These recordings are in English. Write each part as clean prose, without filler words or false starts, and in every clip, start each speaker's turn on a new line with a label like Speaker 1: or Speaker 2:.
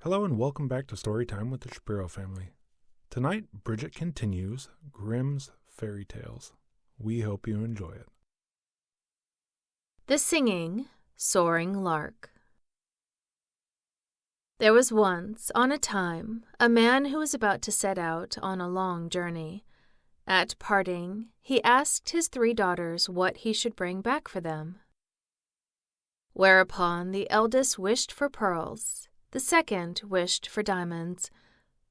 Speaker 1: Hello and welcome back to Storytime with the Shapiro family. Tonight, Bridget continues Grimm's Fairy Tales. We hope you enjoy it.
Speaker 2: The Singing, Soaring Lark. There was once, on a time, a man who was about to set out on a long journey. At parting, he asked his 3 daughters what he should bring back for them. Whereupon the eldest wished for pearls, the second wished for diamonds,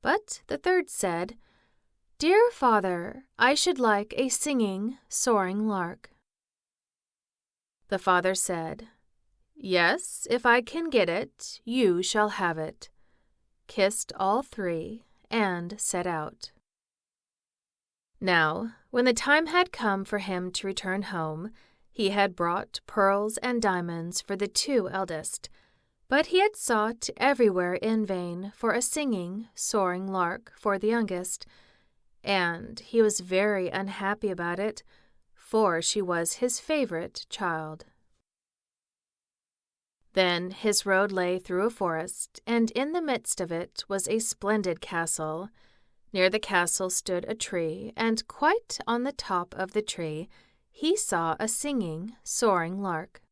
Speaker 2: but the third said, "Dear father, I should like a singing, soaring lark." The father said, "Yes, if I can get it, you shall have it," kissed all 3, and set out. Now, when the time had come for him to return home, he had brought pearls and diamonds for the 2 eldest, but he had sought everywhere in vain for a singing, soaring lark for the youngest, and he was very unhappy about it, for she was his favorite child. Then his road lay through a forest, and in the midst of it was a splendid castle. Near the castle stood a tree, and quite on the top of the tree he saw a singing, soaring lark.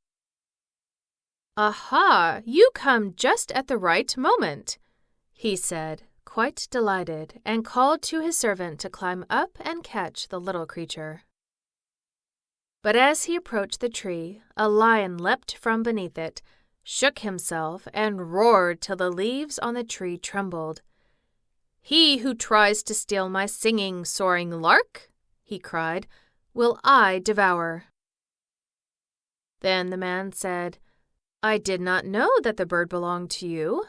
Speaker 2: "Aha! You come just at the right moment," he said, quite delighted, and called to his servant to climb up and catch the little creature. But as he approached the tree, a lion leapt from beneath it, shook himself, and roared till the leaves on the tree trembled. "He who tries to steal my singing, soaring lark," he cried, "will I devour." Then the man said, "I did not know that the bird belonged to you.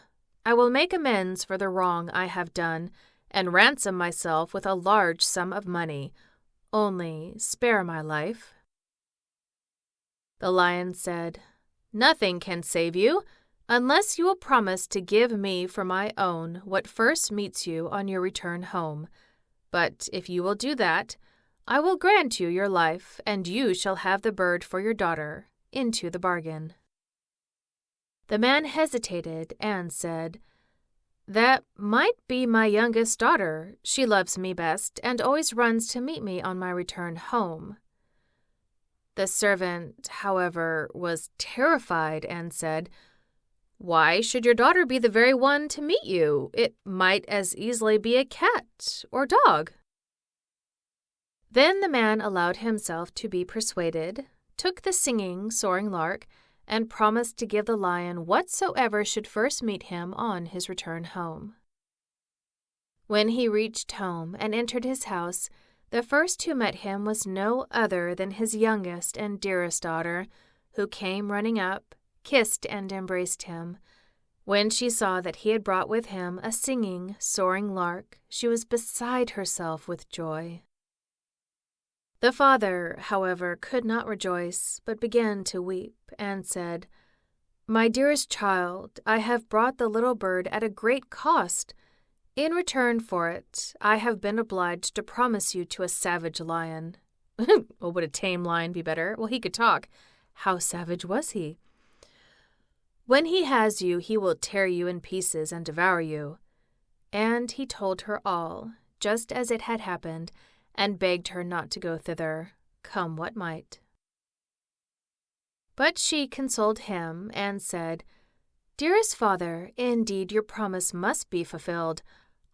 Speaker 2: I will make amends for the wrong I have done, and ransom myself with a large sum of money. Only spare my life." The lion said, "Nothing can save you, unless you will promise to give me for my own what first meets you on your return home. But if you will do that, I will grant you your life, and you shall have the bird for your daughter, into the bargain." The man hesitated and said, "That might be my youngest daughter. She loves me best and always runs to meet me on my return home." The servant, however, was terrified and said, "Why should your daughter be the very one to meet you? It might as easily be a cat or dog." Then the man allowed himself to be persuaded, took the singing, soaring lark, and promised to give the lion whatsoever should first meet him on his return home. When he reached home and entered his house, the first who met him was no other than his youngest and dearest daughter, who came running up, kissed and embraced him. When she saw that he had brought with him a singing, soaring lark, she was beside herself with joy. The father, however, could not rejoice, but began to weep, and said, "My dearest child, I have brought the little bird at a great cost. In return for it, I have been obliged to promise you to a savage lion." Oh, would a tame lion be better? Well, he could talk. How savage was he? "When he has you, he will tear you in pieces and devour you." And he told her all, just as it had happened, and begged her not to go thither, come what might. But she consoled him and said, "Dearest father, indeed your promise must be fulfilled.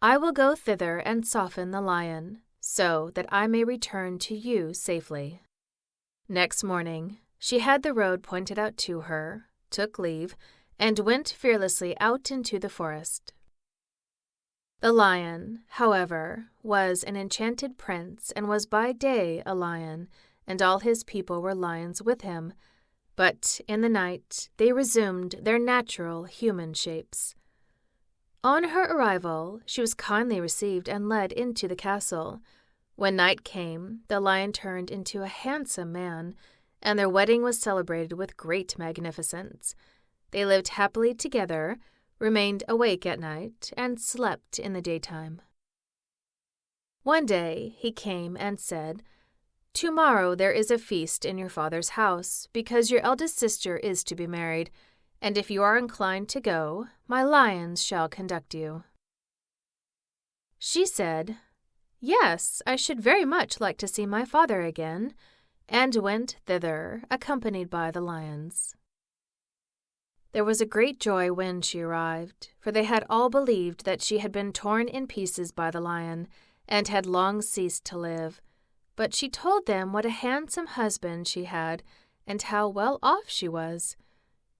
Speaker 2: I will go thither and soften the lion, so that I may return to you safely." Next morning, she had the road pointed out to her, took leave, and went fearlessly out into the forest. The lion, however, was an enchanted prince and was by day a lion, and all his people were lions with him. But in the night they resumed their natural human shapes. On her arrival, she was kindly received and led into the castle. When night came, the lion turned into a handsome man, and their wedding was celebrated with great magnificence. They lived happily together, remained awake at night, and slept in the daytime. One day he came and said, "Tomorrow there is a feast in your father's house, because your eldest sister is to be married, and if you are inclined to go, my lions shall conduct you." She said, "Yes, I should very much like to see my father again," and went thither, accompanied by the lions. There was a great joy when she arrived, for they had all believed that she had been torn in pieces by the lion, and had long ceased to live. But she told them what a handsome husband she had, and how well off she was.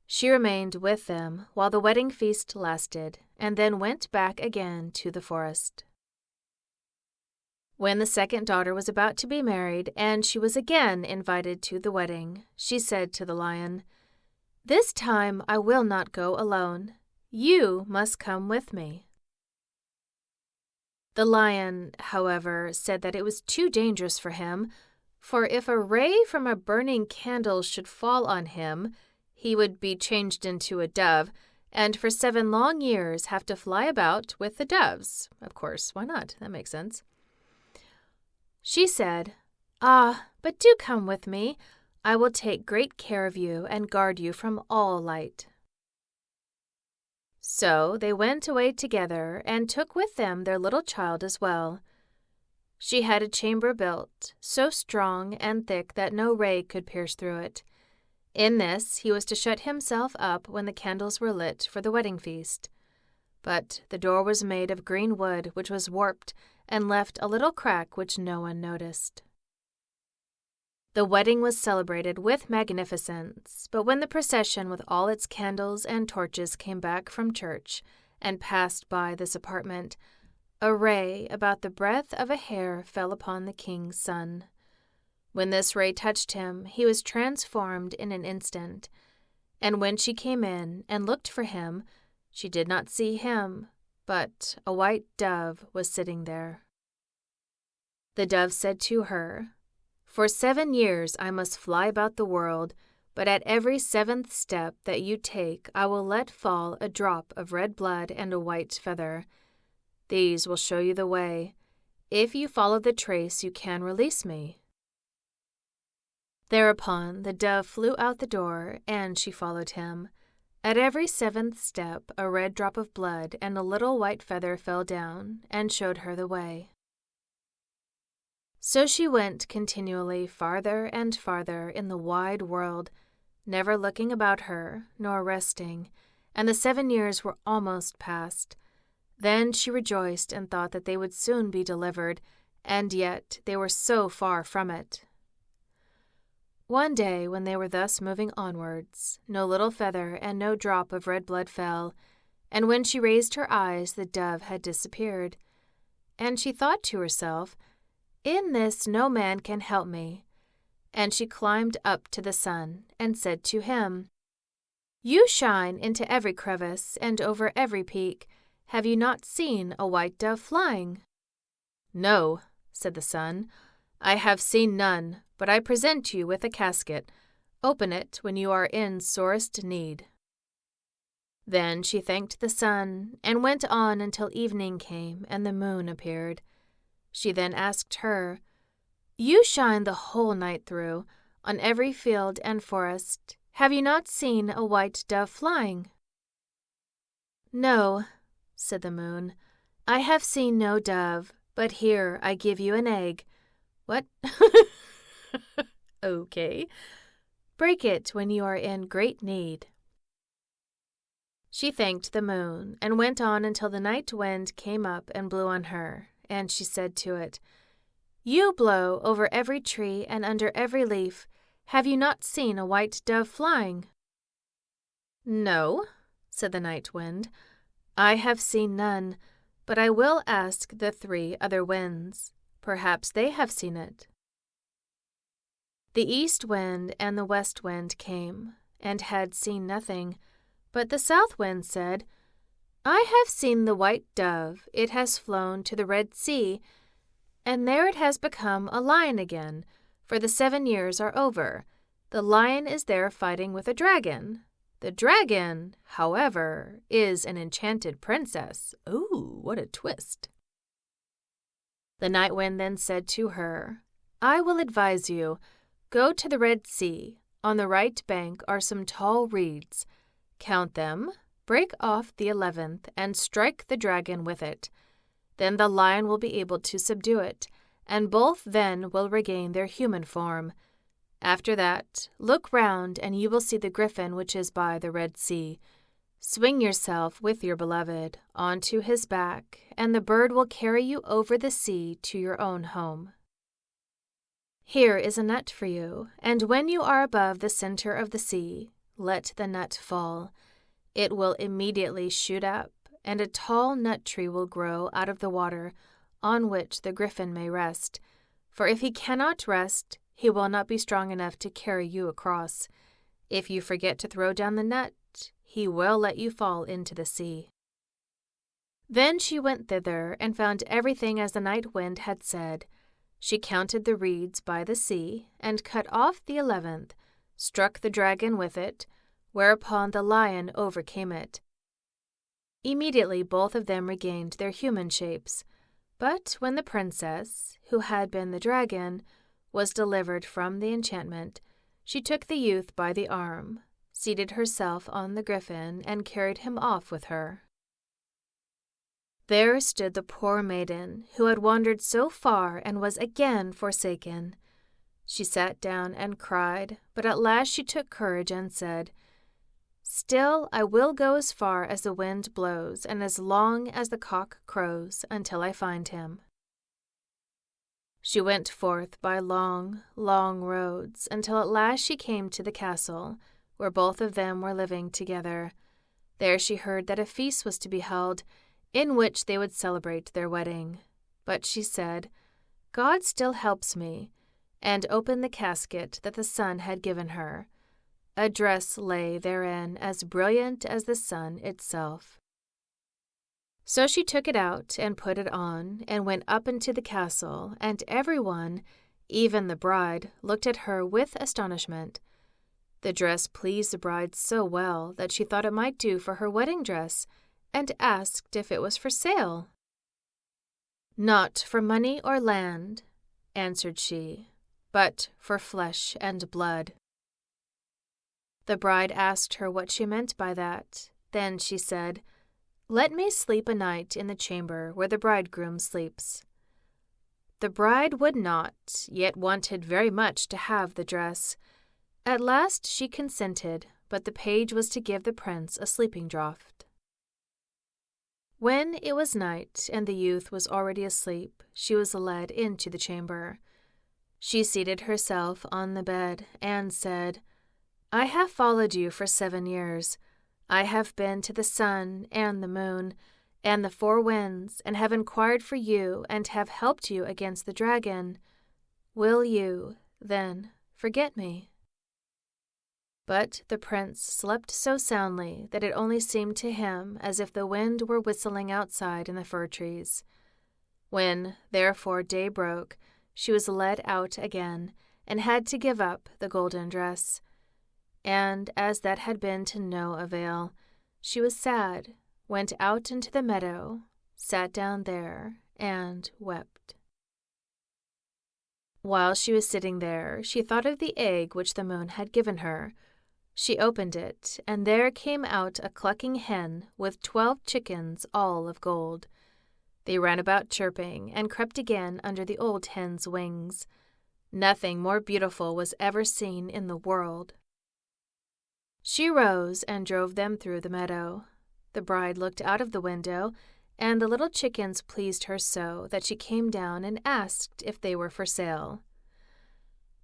Speaker 2: She remained with them while the wedding feast lasted, and then went back again to the forest. When the second daughter was about to be married, and she was again invited to the wedding, she said to the lion, "This time I will not go alone. You must come with me." The lion, however, said that it was too dangerous for him, for if a ray from a burning candle should fall on him, he would be changed into a dove, and for 7 long years have to fly about with the doves. Of course, why not? That makes sense. She said, "Ah, but do come with me. I will take great care of you and guard you from all light." So they went away together and took with them their little child as well. She had a chamber built, so strong and thick that no ray could pierce through it. In this he was to shut himself up when the candles were lit for the wedding feast. But the door was made of green wood, which was warped and left a little crack which no one noticed. The wedding was celebrated with magnificence, but when the procession with all its candles and torches came back from church and passed by this apartment, a ray about the breadth of a hair fell upon the king's son. When this ray touched him, he was transformed in an instant, and when she came in and looked for him, she did not see him, but a white dove was sitting there. The dove said to her, "For 7 years I must fly about the world, but at every 7th step that you take I will let fall a drop of red blood and a white feather. These will show you the way. If you follow the trace, you can release me." Thereupon the dove flew out the door, and she followed him. At every 7th step a red drop of blood and a little white feather fell down and showed her the way. So she went continually farther and farther in the wide world, never looking about her, nor resting, and the 7 years were almost past. Then she rejoiced and thought that they would soon be delivered, and yet they were so far from it. One day, when they were thus moving onwards, no little feather and no drop of red blood fell, and when she raised her eyes, the dove had disappeared. And she thought to herself, "In this no man can help me." And she climbed up to the sun, and said to him, "You shine into every crevice and over every peak. Have you not seen a white dove flying?" "No," said the sun, "I have seen none, but I present you with a casket. Open it when you are in sorest need." Then she thanked the sun, and went on until evening came and the moon appeared. She then asked her, "You shine the whole night through, on every field and forest. Have you not seen a white dove flying?" "No," said the moon, "I have seen no dove, but here I give you an egg." "What?" "Okay. Break it when you are in great need." She thanked the moon, and went on until the night wind came up and blew on her, and she said to it, "You blow over every tree and under every leaf. Have you not seen a white dove flying?" "No," said the night wind, "I have seen none, but I will ask the 3 other winds. Perhaps they have seen it." The east wind and the west wind came, and had seen nothing, but the south wind said, "I have seen the white dove. It has flown to the Red Sea, and there it has become a lion again, for the 7 years are over. The lion is there fighting with a dragon. The dragon, however, is an enchanted princess." Ooh, what a twist. The night wind then said to her, "I will advise you. Go to the Red Sea. On the right bank are some tall reeds. Count them, break off the 11th and strike the dragon with it. Then the lion will be able to subdue it, and both then will regain their human form. After that, look round, and you will see the griffin which is by the Red Sea. Swing yourself with your beloved onto his back, and the bird will carry you over the sea to your own home. Here is a net for you, and when you are above the center of the sea, let the net fall. It will immediately shoot up, and a tall nut tree will grow out of the water, on which the griffin may rest. For if he cannot rest, he will not be strong enough to carry you across. If you forget to throw down the net, he will let you fall into the sea. Then she went thither and found everything as the night wind had said. She counted the reeds by the sea, and cut off the 11th, struck the dragon with it, whereupon the lion overcame it. Immediately both of them regained their human shapes. But when the princess, who had been the dragon, was delivered from the enchantment, she took the youth by the arm, seated herself on the griffin, and carried him off with her. There stood the poor maiden, who had wandered so far and was again forsaken. She sat down and cried, but at last she took courage and said, "Still I will go as far as the wind blows and as long as the cock crows until I find him." She went forth by long, long roads until at last she came to the castle, where both of them were living together. There she heard that a feast was to be held, in which they would celebrate their wedding. But she said, "God still helps me," and opened the casket that the sun had given her. A dress lay therein as brilliant as the sun itself. So she took it out and put it on, and went up into the castle, and everyone, even the bride, looked at her with astonishment. The dress pleased the bride so well that she thought it might do for her wedding dress, and asked if it was for sale. "Not for money or land," answered she, "but for flesh and blood." The bride asked her what she meant by that. Then she said, "Let me sleep a night in the chamber where the bridegroom sleeps." The bride would not, yet wanted very much to have the dress. At last she consented, but the page was to give the prince a sleeping draught. When it was night and the youth was already asleep, she was led into the chamber. She seated herself on the bed and said, "I have followed you for 7 years. I have been to the sun and the moon and the 4 winds, and have inquired for you and have helped you against the dragon. Will you, then, forget me?" But the prince slept so soundly that it only seemed to him as if the wind were whistling outside in the fir trees. When, therefore, day broke, she was led out again, and had to give up the golden dress. And as that had been to no avail, she was sad, went out into the meadow, sat down there, and wept. While she was sitting there, she thought of the egg which the moon had given her. She opened it, and there came out a clucking hen with 12 chickens, all of gold. They ran about chirping, and crept again under the old hen's wings. Nothing more beautiful was ever seen in the world. She rose and drove them through the meadow. The bride looked out of the window, and the little chickens pleased her so that she came down and asked if they were for sale.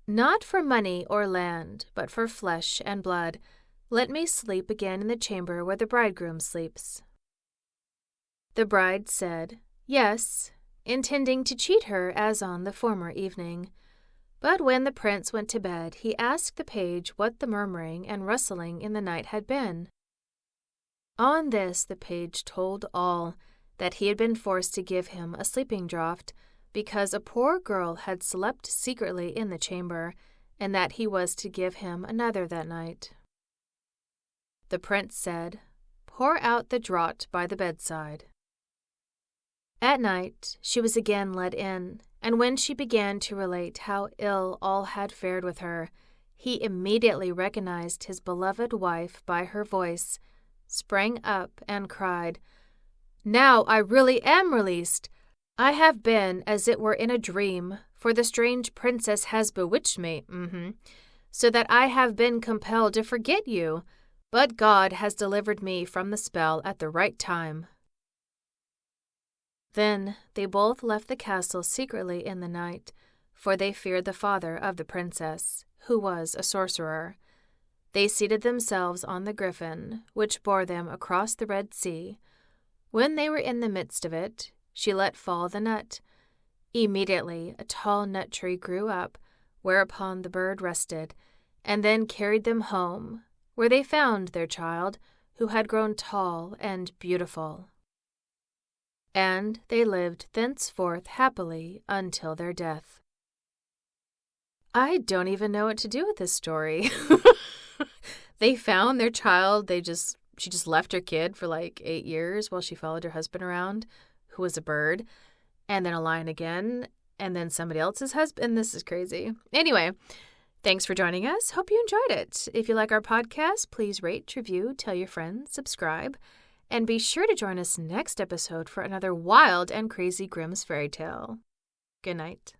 Speaker 2: "Not for money or land, but for flesh and blood. Let me sleep again in the chamber where the bridegroom sleeps." The bride said, "Yes," intending to cheat her as on the former evening. But when the prince went to bed, he asked the page what the murmuring and rustling in the night had been. On this the page told all, that he had been forced to give him a sleeping draught, because a poor girl had slept secretly in the chamber, and that he was to give him another that night. The prince said, "Pour out the draught by the bedside." At night she was again led in, and when she began to relate how ill all had fared with her, he immediately recognized his beloved wife by her voice, sprang up and cried, "Now I really am released! I have been as it were in a dream, for the strange princess has bewitched me, so that I have been compelled to forget you, but God has delivered me from the spell at the right time." Then they both left the castle secretly in the night, for they feared the father of the princess, who was a sorcerer. They seated themselves on the griffin, which bore them across the Red Sea. When they were in the midst of it, she let fall the nut. Immediately a tall nut tree grew up, whereupon the bird rested, and then carried them home, where they found their child, who had grown tall and beautiful. And they lived thenceforth happily until their death. I don't even know what to do with this story. They found their child. She just left her kid for like 8 years while she followed her husband around, who was a bird, and then a lion again, and then somebody else's husband. This is crazy. Anyway, thanks for joining us. Hope you enjoyed it. If you like our podcast, please rate, review, tell your friends, subscribe, and be sure to join us next episode for another wild and crazy Grimm's fairy tale. Good night.